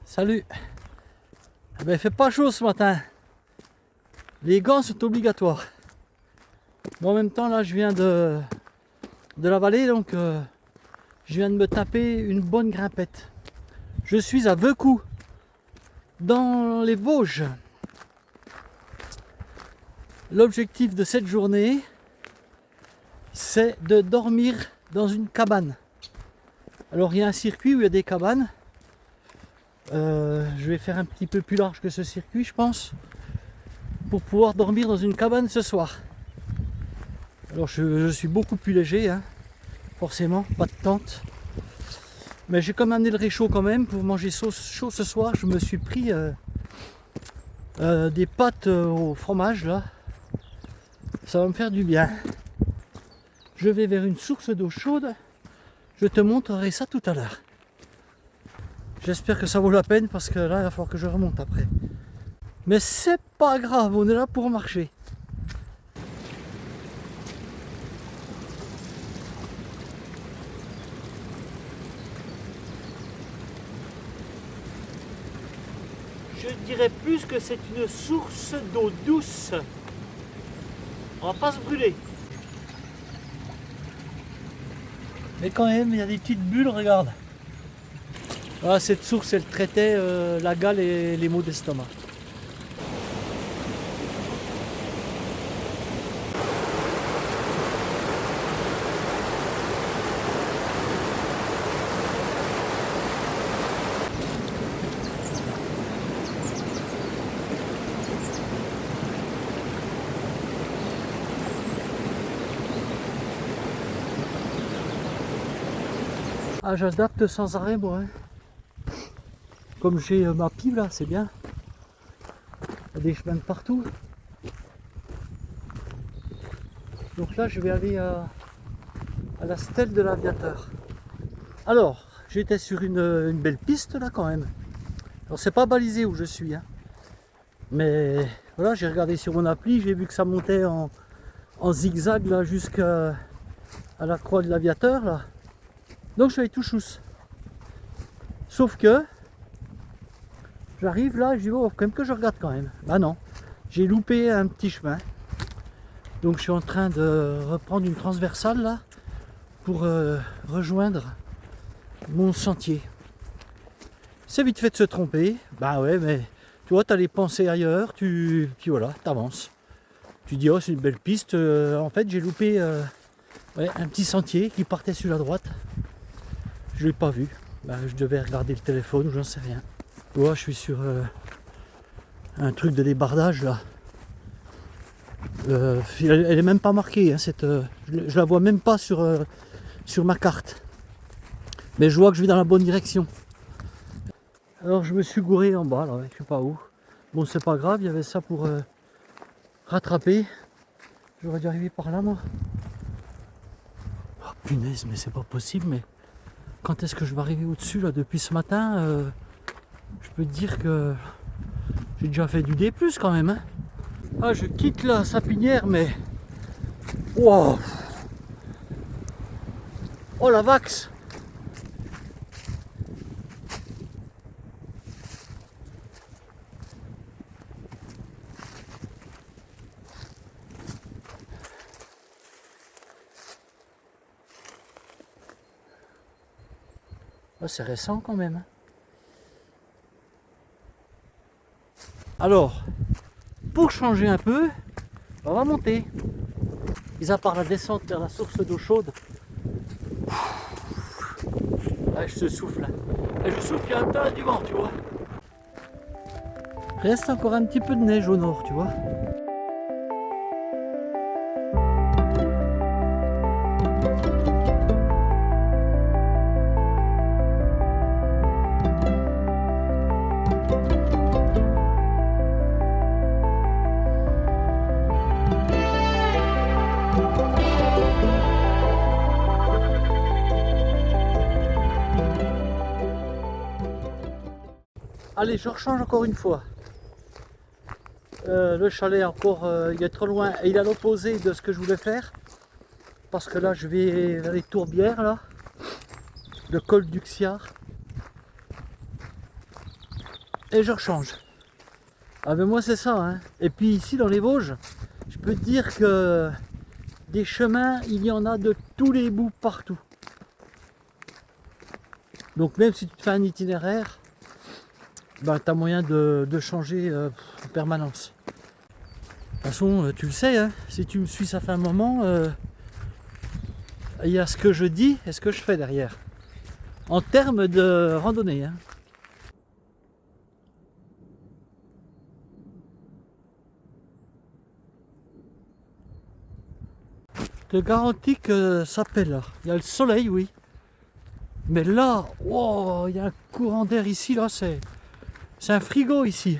Salut. Eh ben, il fait pas chaud ce matin. Les gants sont obligatoires. Mais en même temps, là, je viens de la vallée, donc je viens de me taper une bonne grimpette. Je suis à Veucou, dans les Vosges. L'objectif de cette journée, c'est de dormir dans une cabane. Alors, il y a un circuit où il y a des cabanes. Je vais faire un petit peu plus large que ce circuit, je pense, pour pouvoir dormir dans une cabane ce soir. Alors je suis beaucoup plus léger, hein, forcément, pas de tente. Mais j'ai comme amené le réchaud quand même pour manger chaud ce soir. Je me suis pris des pâtes au fromage là. Ça va me faire du bien. Je vais vers une source d'eau chaude. Je te montrerai ça tout à l'heure. J'espère que ça vaut la peine parce que là il va falloir que je remonte après. Mais c'est pas grave, on est là pour marcher. Je dirais plus que c'est une source d'eau douce. On va pas se brûler. Mais quand même, il y a des petites bulles, regarde. Ah, cette source, elle traitait la gale et les maux d'estomac. Ah, j'adapte sans arrêt, moi. Hein. Comme j'ai ma pile là, c'est bien. Il y a des chemins de partout. Donc là, je vais aller à la stèle de l'aviateur. Alors, j'étais sur une belle piste là quand même. Alors, c'est pas balisé où je suis. Hein. Mais voilà, j'ai regardé sur mon appli, j'ai vu que ça montait en zigzag là jusqu'à la croix de l'aviateur là. Donc je suis allé tout chousse. Sauf que j'arrive là, je dis oh, quand même que je regarde quand même. Bah non, j'ai loupé un petit chemin. Donc je suis en train de reprendre une transversale là pour rejoindre mon sentier. C'est vite fait de se tromper. Bah ouais, mais tu vois, tu as les pensées ailleurs, puis voilà, tu avances. Tu dis oh c'est une belle piste. En fait j'ai loupé ouais, un petit sentier qui partait sur la droite. Je l'ai pas vu. Bah, je devais regarder le téléphone ou j'en sais rien. Tu vois, je suis sur un truc de débardage là. Elle est même pas marquée, hein, je la vois même pas sur ma carte. Mais je vois que je vais dans la bonne direction. Alors je me suis gouré en bas, là, je sais pas où. Bon, c'est pas grave, il y avait ça pour rattraper. J'aurais dû arriver par là, moi. Oh punaise, mais c'est pas possible, mais quand est-ce que je vais arriver au-dessus là? Depuis ce matin, je peux te dire que j'ai déjà fait du D+, quand même. Hein. Ah, je quitte la sapinière, mais... Wow. Oh, la vax. Oh, c'est récent quand même. Alors, pour changer un peu, on va monter. Mis à part la descente vers la source d'eau chaude. Là, je souffle. Et je souffle, il y a un tas du vent, tu vois. Reste encore un petit peu de neige au nord, tu vois. Allez, je rechange encore une fois. Le chalet encore, il est trop loin et il est à l'opposé de ce que je voulais faire. Parce que là, je vais vers les tourbières, là. Le col du Xiar. et je rechange. Ah ben moi c'est ça, hein. Et puis ici dans les Vosges, je peux te dire que des chemins, il y en a de tous les bouts partout. Donc même si tu te fais un itinéraire, ben, tu as moyen de changer en permanence. De toute façon, tu le sais, hein, si tu me suis ça fait un moment, il y a ce que je dis et ce que je fais derrière. En termes de randonnée. Hein. Je te garantis que ça pèle là. Il y a le soleil, oui. Mais là, wow, il y a un courant d'air ici, là, c'est un frigo ici.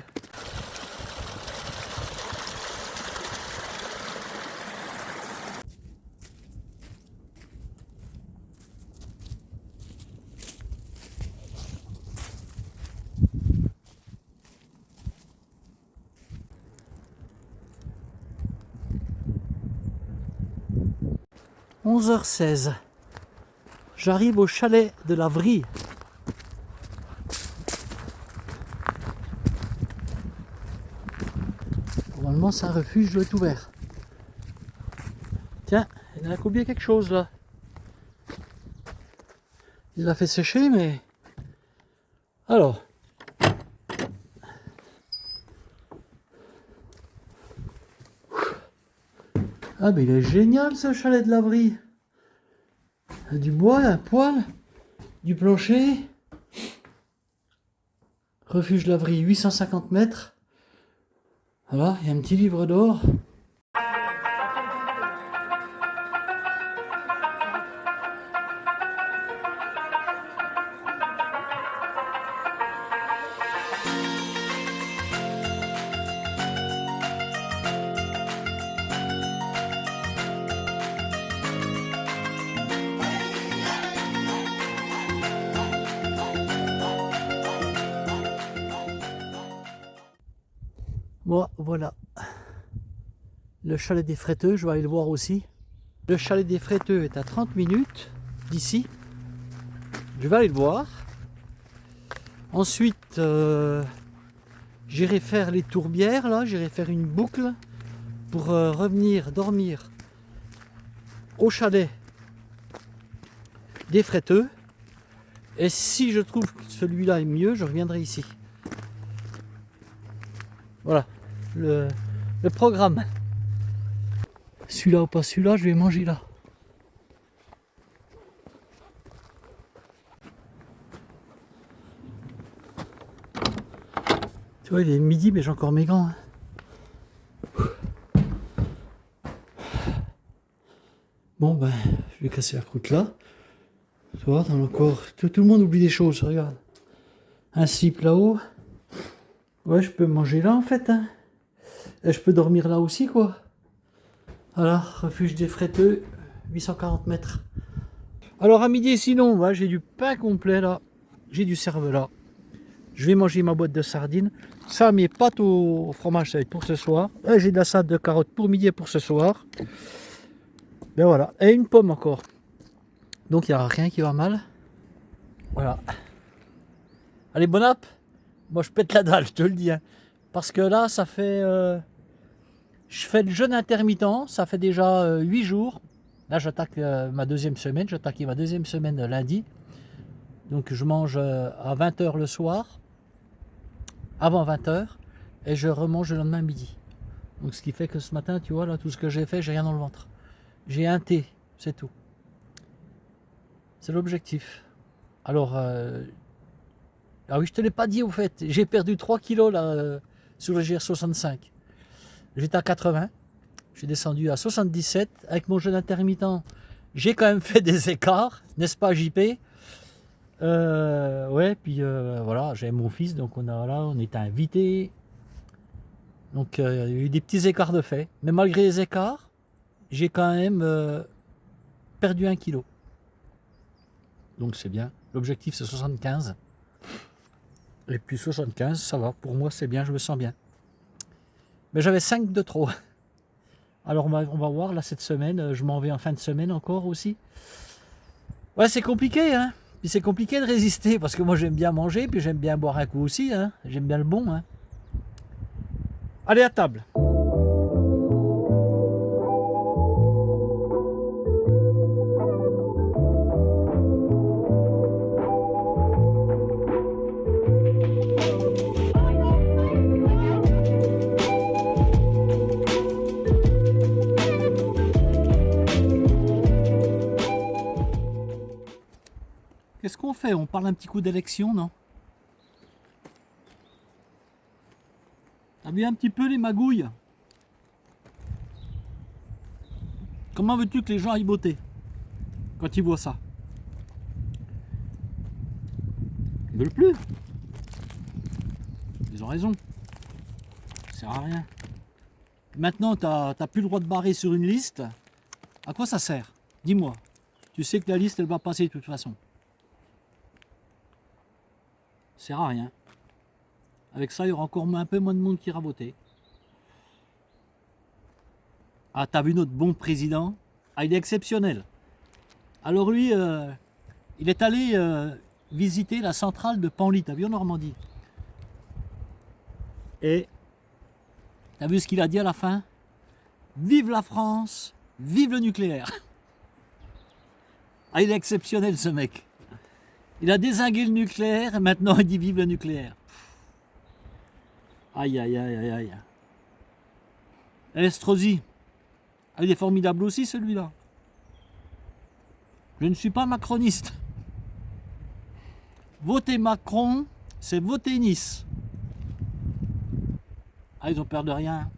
« 11h16. J'arrive au chalet de la Vrie. Normalement, c'est un refuge, je dois être ouvert. Tiens, il a oublié quelque chose là. Il l'a fait sécher, mais... Alors. Ah, mais il est génial ce chalet de la Vrie. Du bois, un poêle, du plancher. Refuge de la Vrie, 850 mètres. Voilà, il y a un petit livre d'or. Moi, voilà. Le chalet des Fretteux, je vais aller le voir aussi. Le chalet des Fretteux est à 30 minutes d'ici. Je vais aller le voir. Ensuite, j'irai faire les tourbières, là. J'irai faire une boucle pour revenir dormir au chalet des Fretteux. Et si je trouve que celui-là est mieux, je reviendrai ici. Voilà le programme. Celui-là ou pas celui-là, je vais manger là. Tu vois, il est midi, mais j'ai encore mes gants. Hein. Bon, ben, je vais casser la croûte là. Tu vois, dans le corps, tout le monde oublie des choses, regarde. Un slip là-haut. Ouais, je peux manger là en fait. Hein. Et je peux dormir là aussi, quoi. Voilà, refuge des Fretteux, 840 mètres. Alors à midi, sinon, ouais, j'ai du pain complet là. J'ai du cervelas. Je vais manger ma boîte de sardines. Ça, mes pâtes au fromage, ça va être pour ce soir. J'ai de la salade de carottes pour midi et pour ce soir. Ben voilà. Et une pomme encore. Donc il n'y aura rien qui va mal. Voilà. Allez, bon app. Moi je pète la dalle, je te le dis. Hein. Parce que là, ça fait... je fais le jeûne intermittent. Ça fait déjà 8 jours. Là, j'attaque ma deuxième semaine. J'attaque ma deuxième semaine lundi. Donc je mange à 20h le soir. Avant 20h. Et je remange le lendemain midi. Donc ce qui fait que ce matin, tu vois, là, tout ce que j'ai fait, j'ai rien dans le ventre. J'ai un thé, c'est tout. C'est l'objectif. Alors, ah oui, je te l'ai pas dit au fait, j'ai perdu 3 kilos là, sur le GR65. J'étais à 80, je suis descendu à 77. Avec mon jeûne intermittent, j'ai quand même fait des écarts, n'est-ce pas JP? Ouais, puis voilà, j'ai mon fils, donc on était invités. Donc il y a eu des petits écarts de fait. Mais malgré les écarts, j'ai quand même perdu 1 kilo. Donc c'est bien. L'objectif c'est 75. Et puis 75, ça va. Pour moi c'est bien, je me sens bien. Mais j'avais 5 de trop. Alors on va voir là cette semaine. Je m'en vais en fin de semaine encore aussi. Ouais, c'est compliqué, hein. Puis c'est compliqué de résister parce que moi j'aime bien manger, puis j'aime bien boire un coup aussi, hein. J'aime bien le bon. Hein. Allez à table. Qu'est-ce qu'on fait? On parle un petit coup d'élection, non? T'as vu un petit peu les magouilles? Comment veux-tu que les gens aillent voter quand ils voient ça? Ils veulent plus. Ils ont raison. Ça sert à rien. Maintenant, t'as plus le droit de barrer sur une liste. À quoi ça sert? Dis-moi. Tu sais que la liste, elle va passer de toute façon. Ça sert à rien. Avec ça, il y aura encore un peu moins de monde qui ira voter. Ah, t'as vu notre bon président? Ah, il est exceptionnel. Alors lui, il est allé visiter la centrale de Penly, t'as vu en Normandie? Et t'as vu ce qu'il a dit à la fin? Vive la France, vive le nucléaire. Ah, il est exceptionnel ce mec. Il a dézingué le nucléaire et maintenant il dit vive le nucléaire. Aïe aïe aïe aïe aïe. Estrosi. Ah, il est formidable aussi celui-là. Je ne suis pas macroniste. Voter Macron, c'est voter Nice. Ah, ils ont peur de rien.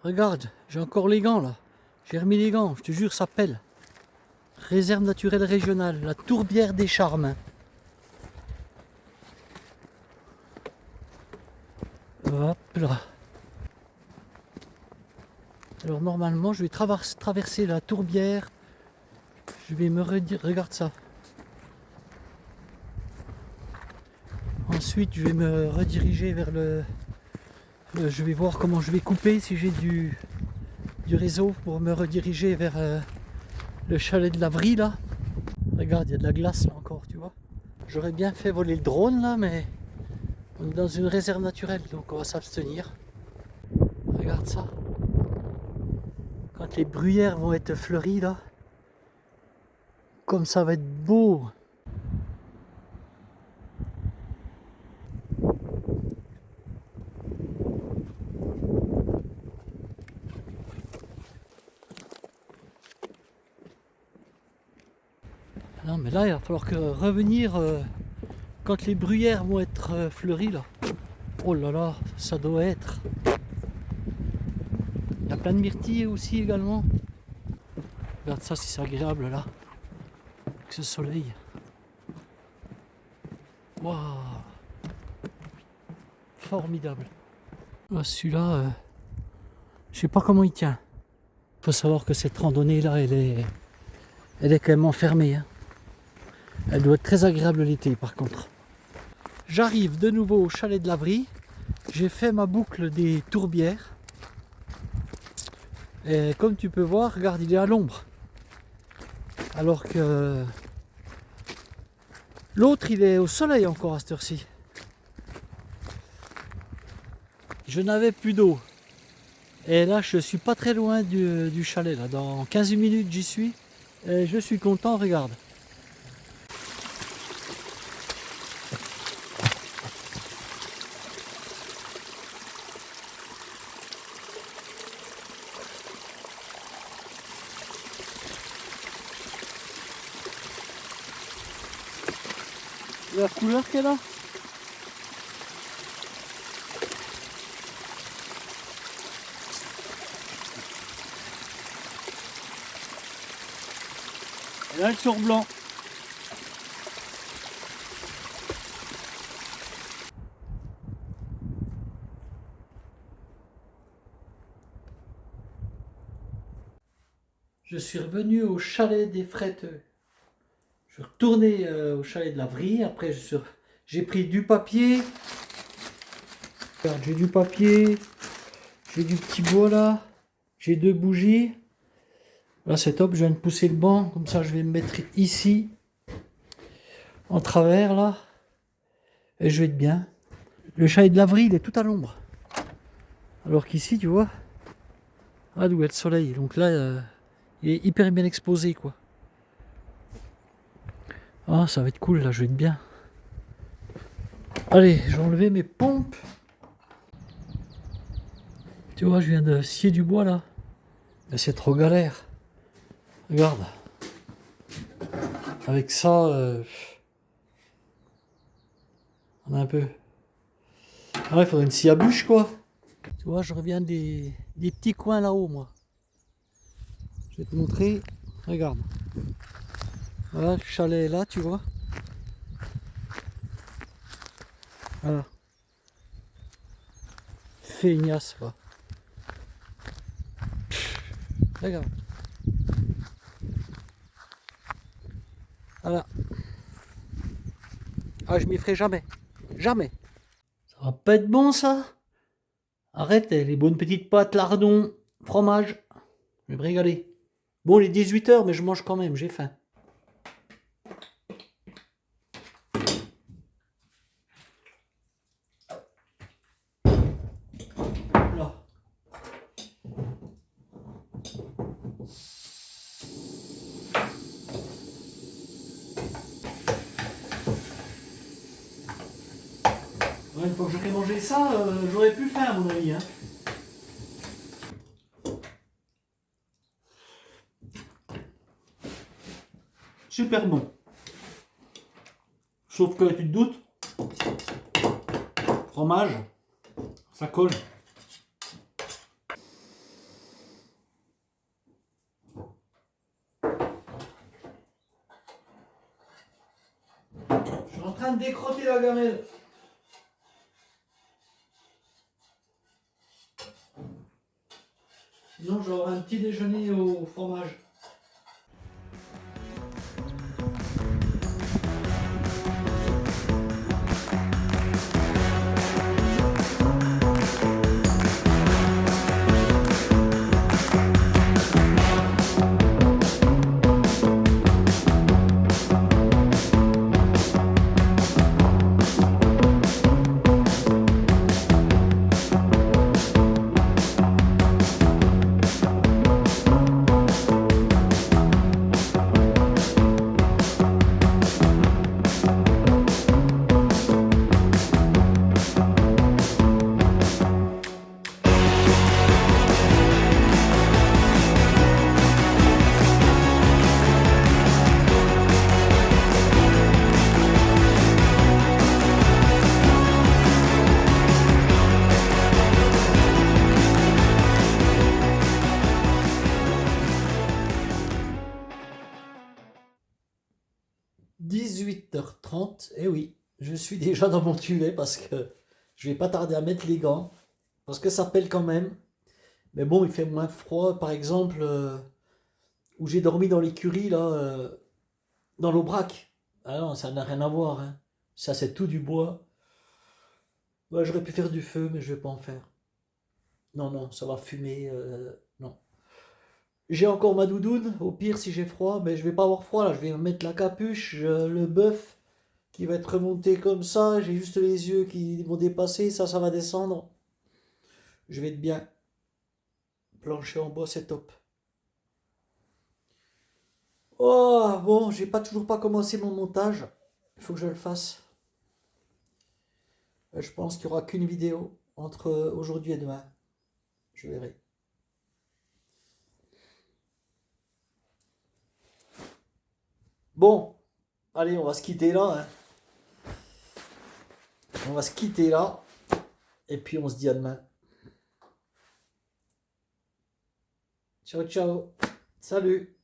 Regarde, j'ai encore les gants là. J'ai remis les gants, je te jure, ça pèle. Réserve naturelle régionale, la Tourbière des Charmes. Hop là. Alors normalement, je vais traverser la Tourbière. Je vais me redire, regarde ça. Ensuite, je vais me rediriger vers je vais voir comment je vais couper si j'ai du réseau pour me rediriger vers le chalet de la Vrie là. Regarde, il y a de la glace là encore, tu vois. J'aurais bien fait voler le drone là, mais On est dans une réserve naturelle, donc on va s'abstenir. Regarde ça. Quand les bruyères vont être fleuries là, comme ça va être beau. Non mais là il va falloir revenir quand les bruyères vont être fleuries là. Oh là là, ça doit être. Il y a plein de myrtilles aussi également. Regarde ça si c'est agréable là. Avec ce soleil. Waouh. Formidable. Ah, celui-là, je sais pas comment il tient. Il faut savoir que cette randonnée là, elle est quand même enfermée. Hein. Elle doit être très agréable l'été par contre. J'arrive de nouveau au chalet de l'Avry. J'ai fait ma boucle des tourbières. Et comme tu peux voir, regarde, il est à l'ombre. Alors que l'autre, il est au soleil encore à cette heure-ci. Je n'avais plus d'eau. Et là, je suis pas très loin du chalet. Là. Dans 15 minutes, j'y suis. Et je suis content, regarde. La couleur qu'elle a. Et là, elle sur blanc. Je suis revenu au chalet des Fretteux. Je suis retourné au chalet de l'Avry. Après, j'ai pris du papier. Regarde, j'ai du papier. J'ai du petit bois là. J'ai 2 bougies. Là, c'est top. Je viens de pousser le banc. Comme ça, je vais me mettre ici. En travers là. Et je vais être bien. Le chalet de l'Avry, il est tout à l'ombre. Alors qu'ici, tu vois. Ah, d'où est le soleil. Donc là, il est hyper bien exposé, quoi. Ah, ça va être cool, là, je vais être bien. Allez, je vais enlever mes pompes. Tu vois, je viens de scier du bois, là. Mais c'est trop galère. Regarde. Avec ça, on a un peu... Ah, il faudrait une scie à bûche, quoi. Tu vois, je reviens des petits coins là-haut, moi. Je vais te montrer. Regarde. Voilà, le chalet est là, tu vois. Voilà. Feignasse, va. Regarde. Voilà. Ah, je m'y ferai jamais. Jamais. Ça va pas être bon, ça. Arrête, les bonnes petites pâtes, lardons, fromage. Je vais me régaler. Bon, il est 18h, mais je mange quand même, j'ai faim. Là. Ouais, une fois que j'aurais mangé ça, j'aurais plus faim à mon avis. Hein. Super bon. Sauf que tu te doutes, fromage, ça colle. Je suis en train de décrotter la gamelle. Sinon j'aurai un petit déjeuner au fromage. 18h30. Et oui, je suis déjà dans mon duvet parce que je vais pas tarder à mettre les gants. Parce que ça pèle quand même. Mais bon, il fait moins froid. Par exemple, où j'ai dormi dans l'écurie, là, dans l'Aubrac. Ah non, ça n'a rien à voir, hein. Ça, c'est tout du bois. Ouais, j'aurais pu faire du feu, mais je vais pas en faire. Non, non, ça va fumer. Non. J'ai encore ma doudoune, au pire si j'ai froid, mais je vais pas avoir froid là. Je vais mettre la capuche, le bœuf qui va être remonté comme ça. J'ai juste les yeux qui vont dépasser, ça va descendre. Je vais être bien. Plancher en bois, c'est top. Oh, bon, j'ai pas toujours pas commencé mon montage. Il faut que je le fasse. Je pense qu'il y aura qu'une vidéo entre aujourd'hui et demain. Je verrai. Bon, allez, on va se quitter là, hein. On va se quitter là. Et puis on se dit à demain. Ciao, ciao. Salut.